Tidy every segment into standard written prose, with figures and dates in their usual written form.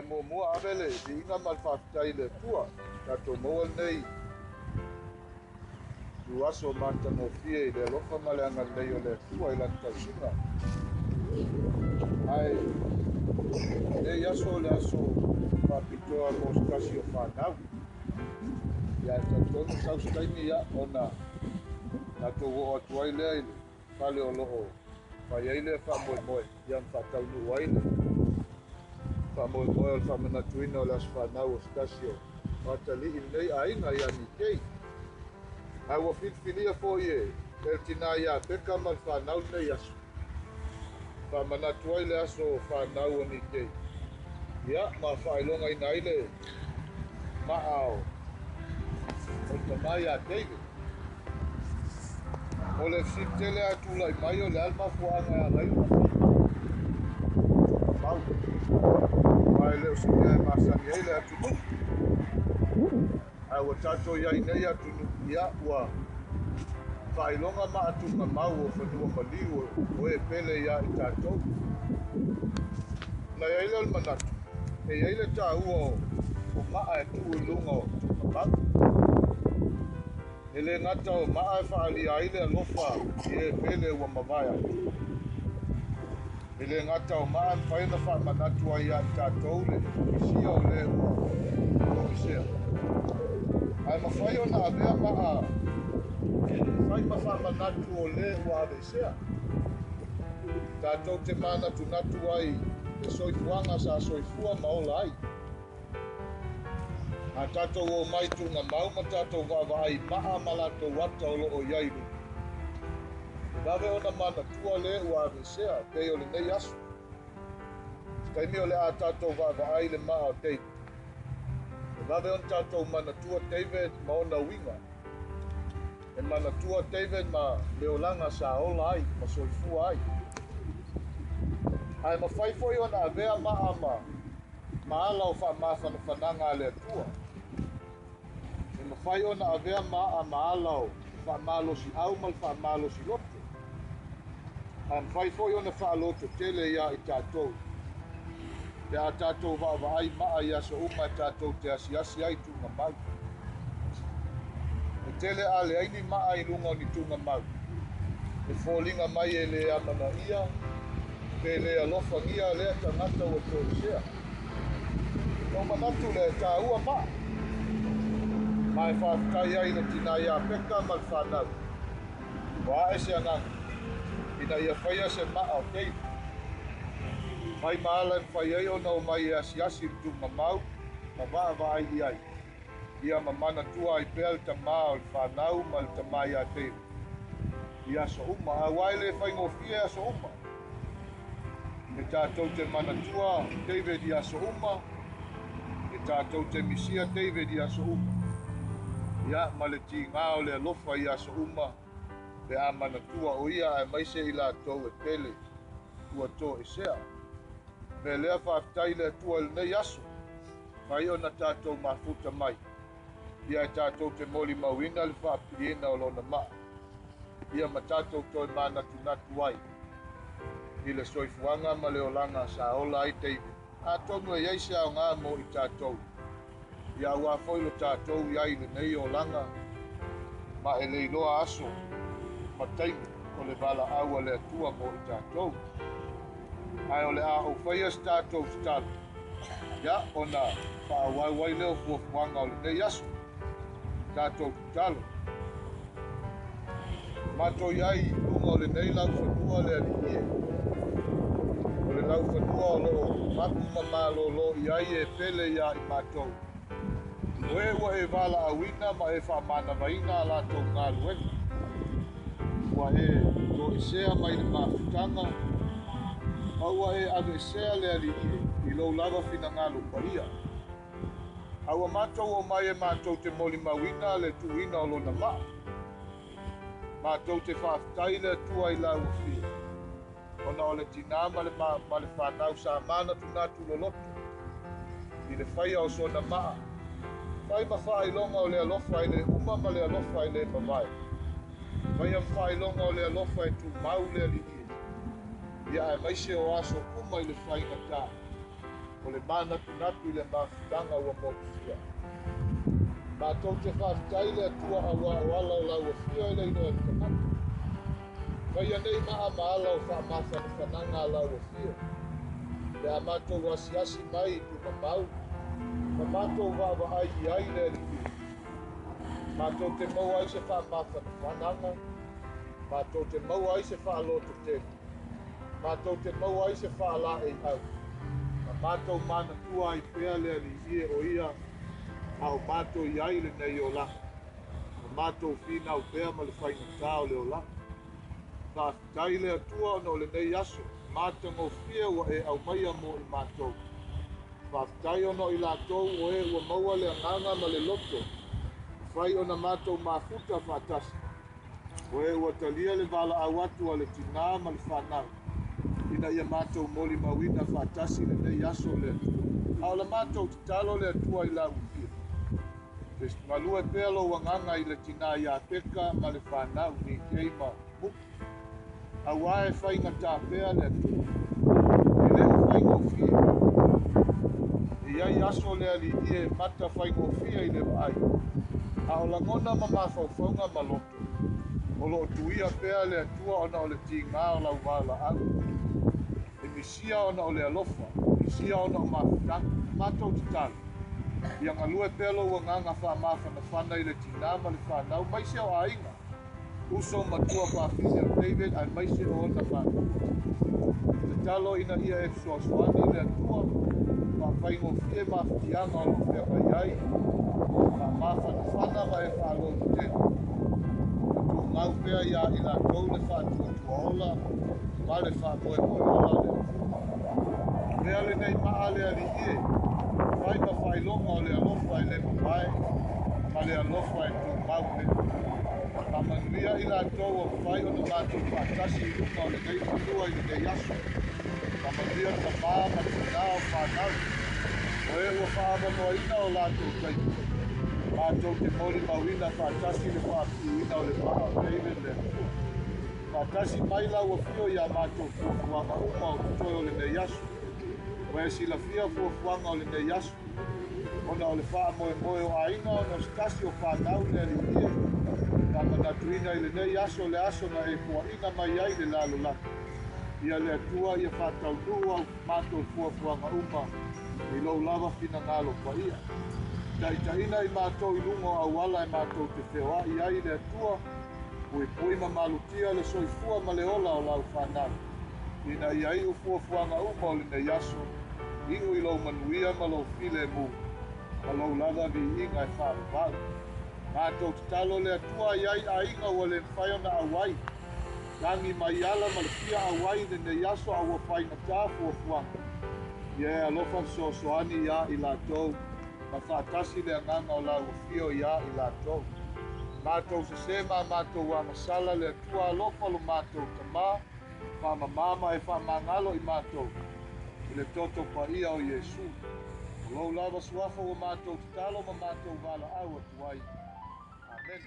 le mua avele inga mal faafetai le tua tatou maua lenei tuaso matamofia i le alofa ma le agalelei o le atua i lana tausuga ae lei aso o le aso faapitoa mo sekasi o fanau ia e tautonu sausitaimi ia ona tatou o'o atu ai lea i le fale o lo'o fai ai le fa'amoemoe ia ma fa'ataunuu ai le fa'amoemoe o le fa'amanatuina o le aso fanau o sekasi o fatali'i lenei aiga ia nikei ae ua filifilia fo'i e le tinā ia peka ma le fanau lenei aso fa'amanatu ai le aso fanau o nikei ia ma fa'ailogaina ai le ma'a o tamai a David o le fesitele a tula'i mai o le almafua'aga e alai mau ae le o sinia e masani ai le atunu'u ae ua tatou iai nei atunu'u ia ua fa'ailoga ma'atuga mau o fanua maliu o e pele ia i tatou nai ai le o le manatu e ai le tāua o ma'a e tu'u i luga o tugamau e le gata o ma'a e fa'alia ai le alofa i e pele ua mavae atu e le gata o ma'a mafai ona fa'amanatu ai ia i tatou le isia o le ua isea ae mafai ona avea ma'a fai ma fa'amanatu o lē ua aveisea tatou te manatunatu ai e soifuaga sa soifua ma ola ai a tatou o mai tugamau ma tatou va'ava'ai ma'a ma latou ata o lo'o iai lu lave ona manatua lē ua aveisea pei o lenei aso taimi o le a tatou va'ava'ai le ma'a o David e lave ona tatou manatua David ma ona uiga e manatua David ma leolaga sa ola ai ma soifua ai ae mafai fo'i ona avea ma'a ma ala o fa'amafanafanaga a le atua e mafai ona avea ma'a ma ala o fa'amalosi'au ma le fa'amalosi loto ae mafai fo'i ona fa'aloto tele ia i tatou le a tatou va'ava'ai ma'a ia so uma e tatou te asiasi ai tugamau e tele a leaini ma'a i luga o ni tugamau e foliga mai e lē amana'ia pe le alofagia lea tagata ua to'isea o manatu le tāua ma'a ma e fa'afetai ai le tinā iā peka ma le fanau ua a'e se agaga ina ia faia se ma'a o David mai maala e mafai ai ona o mai e asiasi le tugamau ma va'ava'ai i ai ia ma manatua ai pea le tamā o le fanau ma le tamā iā David ia so uma auai le faigofia e aso uma e tatou te manatua David i aso uma e tatou te misia David i aso uma ia ma le tigā o le alofa i aso uma le a manatua o ia e maise i latou e pele ua to'esea me lea fa'afetai le atua lenei aso mai ona tatou mafuta mai ia e tatou te molimauina le fa'apiliina o lona ma'a ia ma tatou toe manatunatu ai i le soifuaga ma le olaga sa ola ai David atonu e ai se aogā mo i tatou ia auā fo'i lo tatou iai lenei olaga ma e le iloa aso ma taimi o le vala'au a le atua mo i tatou ae o le a oufaia se tatou tatalo ia ona fa'auau ai lea o fuafuaga o lenei aso tatou tatalo matoi ai luga o lenei laufanua le ali'ie o le laufanua o lo'o mapu ma malōlō'i ai e pele iā i matou oe ua e vala'auina ma e fa'amanavaina a latou galuega ua e to'esea mai le mafutaga ma ua e ave'esea le ali'ie i lou lava finagalo paia aua matou o mai e matou te molimauina le tu'uina o lona ma'a matou te fa'afetai le atua i lauafia ona o le tinā ma le fanau sa manatunatu loloto i le faia o sona ma'a fai ma fa'ailoga o le alofa i le uma ma le alofa i le mavae faia ma fa'ailoga o le alofa e tumau le ali'ie ia e maise o aso uma i le faigatā o le manatu i le mafutaga ua motusia. Matou te whaafitai le atua awala o lauafia i le inoa le kanaka. Kai anei maa maala o whaamawhanawhanaga a lauafia. Le a matou asiasi mai i tumamau. Ma matou whaawai i ai le alifi. Matou te mau ai se whaamawhanawhanaga. Matou te mau ai se whaaloto te. Matou te mau ai se whaala e au. Ma matou manatua i pea le alifi o ia. Au matou i ai le nei o la. Ma matou fina o pea ma le whainatā o le o la. Whaafitai le atua ona o le nei aso. Mātango fia ua e au maia mo i matou. Whaafitai ona i lātou o e ua maua le anganga ma le loto. Whai ona matou mafuta whaatasi. O e ua talia le vala au atu a le tina ma le whanau. Ina ia matou moli mawina whaatasi le nei aso le atua. Au la matou te talo le atua i lau fia. Malue pea lo wanganga i le tina i a peka ma le whanau ni keima muku. Au ae whainga tā pea le atua. I le whainga o fia. I ai aso le ali i e mata whainga o fia i le ai. A o langona ma mawhauwhaunga ma loto. O lo tuia pea le atua ona o le tingā o lau wala au. E misia ona o le alofa. Misia ona o mawhutanga. Matou te talo. Ia ngalue pea lo wanganga whaamawhanawhana i le tina ma le whanau. Maise o ainga. Uso matua whaafisia David ai maise o ona whanau. Te talo ina ia e soaswani le atua. Whaingo fie mawhutianga o lo fea mai ai. Whaamawhanawhana ma e whaalotu te. Atu ngau pea ia i la tou le whaatua tuaola. Ma le whaamoe moe ola le atua. Mea le nei maa le ali ie. Whai ma whailonga o le alofa i le mawai. Ma le alofa e tu mau le. Manuia i la tou o whai o na mātou whaatasi i runga o le nei whanua i le nei aso. Manuia ta maa ma tina o whanau. O e ua whaamanoa ina o la tou taipu. Mātou te mori mawina whaatasi le whaapuina o le maa o David le. Whaatasi mai la ua fio i a mātou fuafuanga uma o tutoi o le nei aso. O e sila fia fuafuanga o le nei aso. Ona o le whaamoe moe o aina o na stasi o whanau le ali ie. Manatuina i le nei aso le aso na e kuaina mai ai le lalo laki. Ia le atua ia whatau nua au mātou fuafuanga uma i lau lava fina ngalo pa ia. Taitaina i mātou i lungo au wala i mātou te whewa i ai le atua ui puima malutia le soifua ma le ola o lau whanau. Ina i ai u fuafuanga uma o le nei aso ingu i lau manuia ma lau file mu ma lau lava vi inga e whaavau. Mātou te talo le atua i ai a inga ua le whaiona awai. Rangi mai ala ma le pia awai le nei aso awa whainga tāfu o fuanga. Ie alofa soasoani ia i lātou. Ma whaatasi le anganga o lau fio ia i lātou. Mātou se sema mātou wa masala le atua alofa lo mātou tamā. Whamamama e whamangalo i mātou. I le toto pa ia o Iesu. Lau lava suafa o mātou te talo ma mātou wala au atuai. Amen.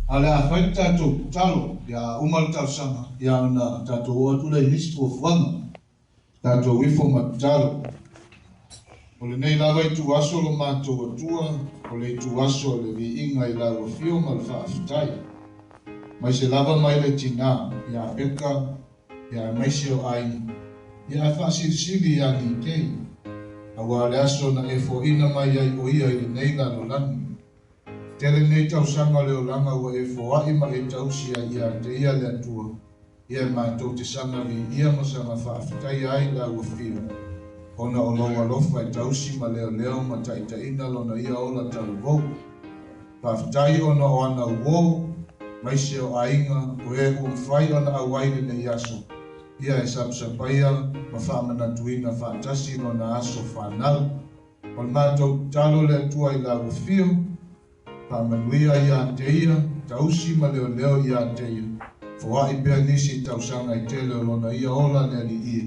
Ale a whai tātou talo, ia umal tau sanga, ia na tātou atulei listu o whanga, tātou wifo matalo. O le nei lawa i tu aso lo mātou atua, o le tu aso le vi inga i lawa fio ma le whaafitai. Mai se lava mai le tina, ia eka, ia maisi o aini, ia whaasirisiri ia ni kei. Awa le aso na e fo ina mai ai o ia i le nei lalo lani. Tele nei tau sanga leo langa ua e fo ai ma e tau sia ia te ia le atua. Ia mātou te sanga vi ia ma sanga whaafitai ai la ua fio. Ona o loa lofa e tau si ma leo leo ma taita ina lona ia ola tala vau. Whaafitai ona o ana uo, mai se o ainga, o e o mwhai ona au aile nei aso. Ia e sapsapaia, ma whaamana tuina whaatasi lona aso whanau. O le mātou talo le atua i la ua fio. Pamanuia ia te ia, tausi ma leo leo ia te ia. Fua i pia nisi tau sanga i te leo lona ia ola le ali ia.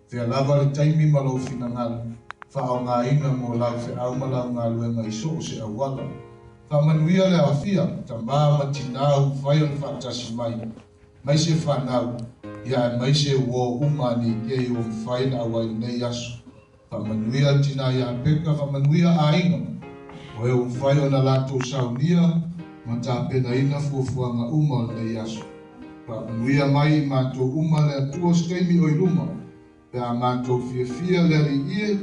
Fea lava le taimi ma lo fina ngala. Fa au ngā ina mo lau fe au ma lau ngā luenga i so o se awala. Pamanuia le awhia, ta maa ma tinau whai on whaatasi mai. Mai se whanau, ia e mai se uo umani ke i o mwhai na awai nei aso. Pamanuia tina ia peka, pamanuia a inga. O e whai o na lātou saunia, ma tā pena ina fuafuanga uma o nei aso. Pamanuia mai i mātou uma le atua steimi o i luma. Pe a mātou fia le ali ie,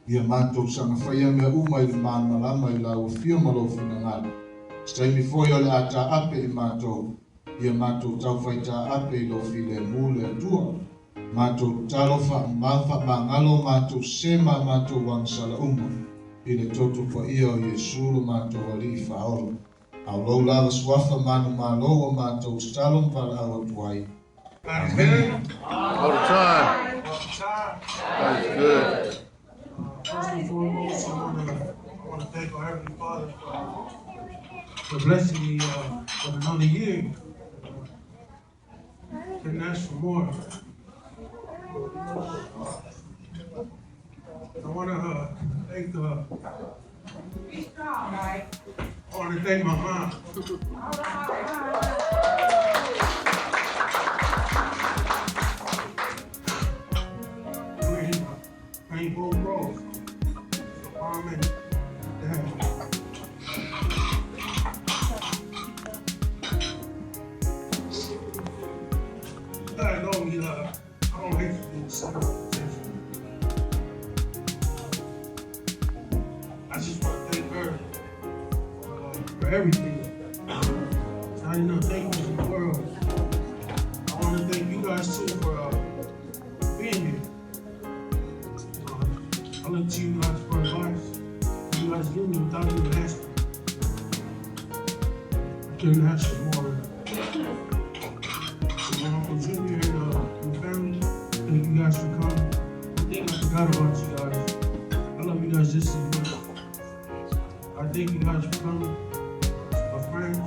ia mātou sanga whaia mea uma i le māmalama i lau fio malo fina ngāle. Steimi foi o le ata ape i mātou, ia mātou tau whai tā ape i lo file mūle atua. Mātou talo wha ngalo mātou sema mātou wangsala uma. I le toto pa ia o Yesu lo mātou ali i whaoro. Au lau lava swafa manu malo o mātou stalom para au atuai. Amen. All the time. That's good. First and foremost, I want to thank our Heavenly Father for blessing me with another year. Couldn't ask for more. I want to thank my mom. I ain't both roles. So mom and dad. I know me, I don't hate to do something. I just want to thank her for everything. It's not enough thank yous in the world. I want to thank you guys too for being here. I look to you guys for advice. You guys give me without even asking. I couldn't ask for more. So my Uncle Junior and the family, thank you guys for coming. I think I forgot about you guys. I love you guys just as much. I thank you guys for coming. My friends,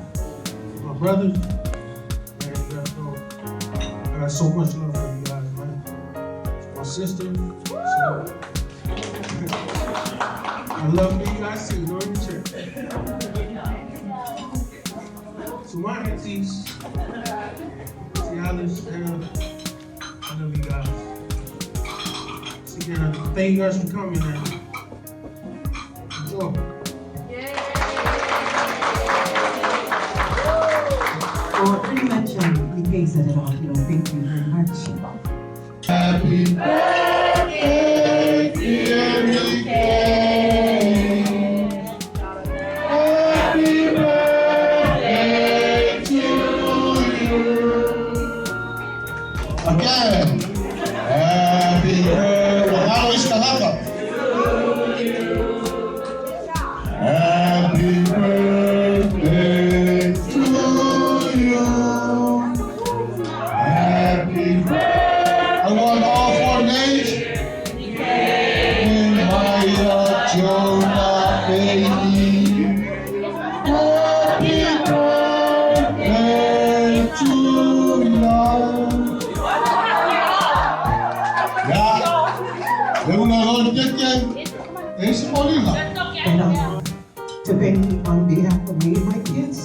my brothers, man, you guys know I got so much love for you guys, man. My sister, so I love you guys too, don't you check. So my aunties, Cialis, Hannah, I love you guys. So again, thank you guys for coming, man. Enjoy. Well, pretty much we said it all, thank you very much. Happy birthday, dear Mickey. Happy birthday to you. Again. Happy birthday. How is Kalaka? Happy birthday to you. Happy birthday. I want all four names. Maya, Jonah, baby. Happy birthday to you. Yeah. They will not get them. It's Paulina. And to thank you on behalf of me and my kids.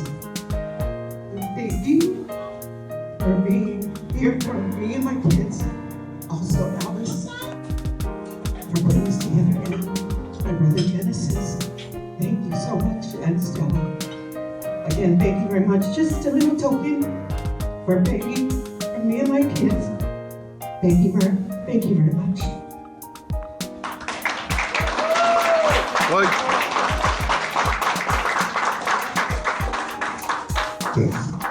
for being here for me and my kids. Also, Alice, for putting us together, and my brother Genesis. Thank you so much, and Stella. Again, thank you very much. Just a little token for Peggy and me and my kids. Thank you very much. Like, Yes.